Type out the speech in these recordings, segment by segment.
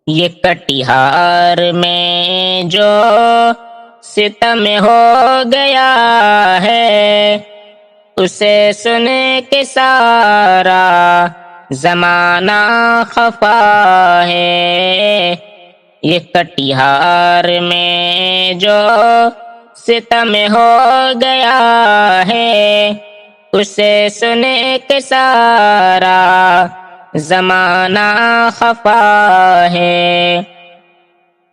یہ کٹیہار میں جو ستم ہو گیا ہے، اسے سن کے سارا زمانہ خفا ہے۔ یہ کٹیہار میں جو ستم ہو گیا ہے، اسے سن کے سارا زمانہ خفا ہے۔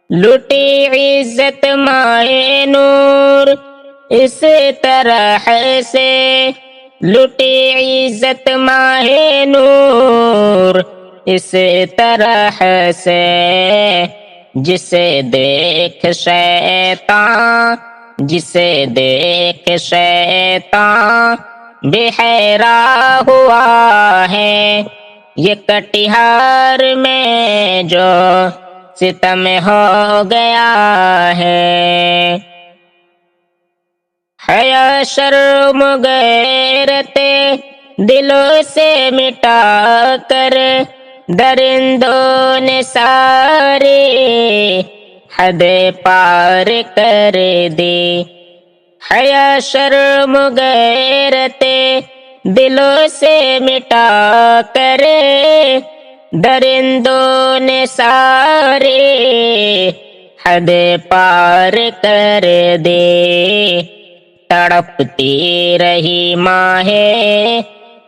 لٹی عزت مائے نور اس طرح سے، لٹی عزت مائے نور اس طرح سے، جسے دیکھ شیطان، جسے دیکھ شیطان بے حیرا ہوا ہے۔ یہ کٹیہار میں جو ستم ہو گیا ہے، حیا شرم غیرت دلوں سے مٹا کر درندوں نے ساری حد پار کر دی۔ حیا شرم غیرت دلوں سے مٹا کر درندوں نے ساری حد پار کر دی۔ تڑپتی رہی ماہ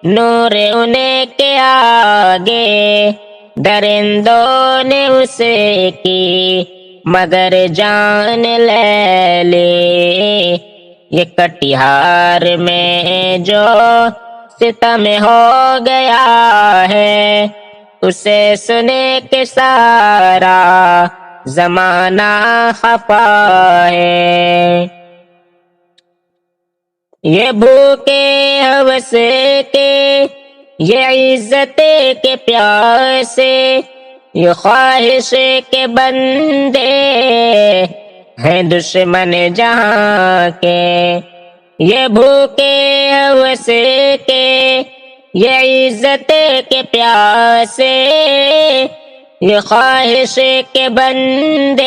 نور انہیں کے آگے، درندوں نے اسے کی مگر جان لے لی۔ یہ کٹیہار میں جو ستم ہو گیا ہے، اسے سنے کے سارا زمانہ خفا ہے۔ یہ بھوکے ہوس کے، یہ عزت کے پیاسے، یہ خواہش کے بندے ہیں دشمن جہاں کے۔ یہ بھوکے ہوس کے، یہ عزت کے پیاسے، یہ خواہش کے بندے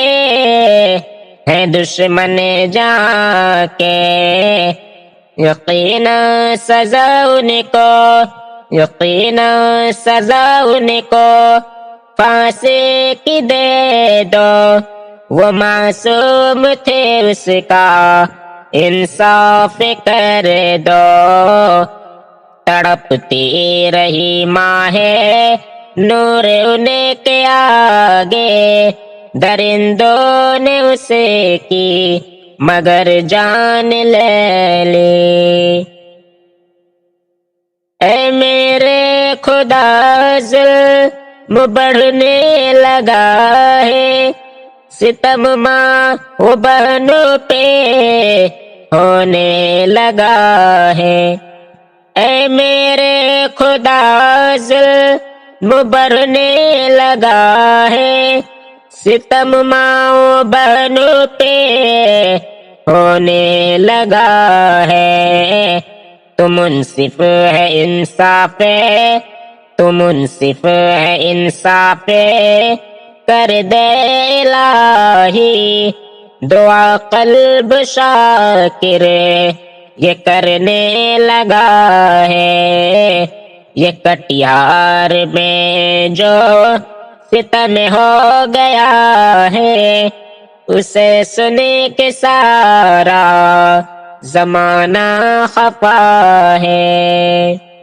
ہیں دشمن جہاں کے۔ یقینا سزا ان کو، یقینا سزا ان کو پھانسی کی دے دو، وہ معصوم تھے اس کا انصاف کر دو۔ تڑپتی رہی ماہ نور انہیں کے آگے، درندوں نے اسے کی مگر جان لے لی۔ اے میرے خدا ظلم بڑھنے لگا ہے، ستم ماں و بہنوں پہ ہونے لگا ہے۔ اے میرے خدا ظلم بڑھنے لگا ہے، ستم ماں و بہنوں پہ ہونے لگا ہے۔ تو منصف ہے انصاف، تو منصف ہے انصاف کر دے الہی، دعا قلب شاکر یہ کرنے لگا ہے۔ یہ کٹیہار میں جو ستم ہو گیا ہے، اسے سنے کے سارا زمانہ خفا ہے۔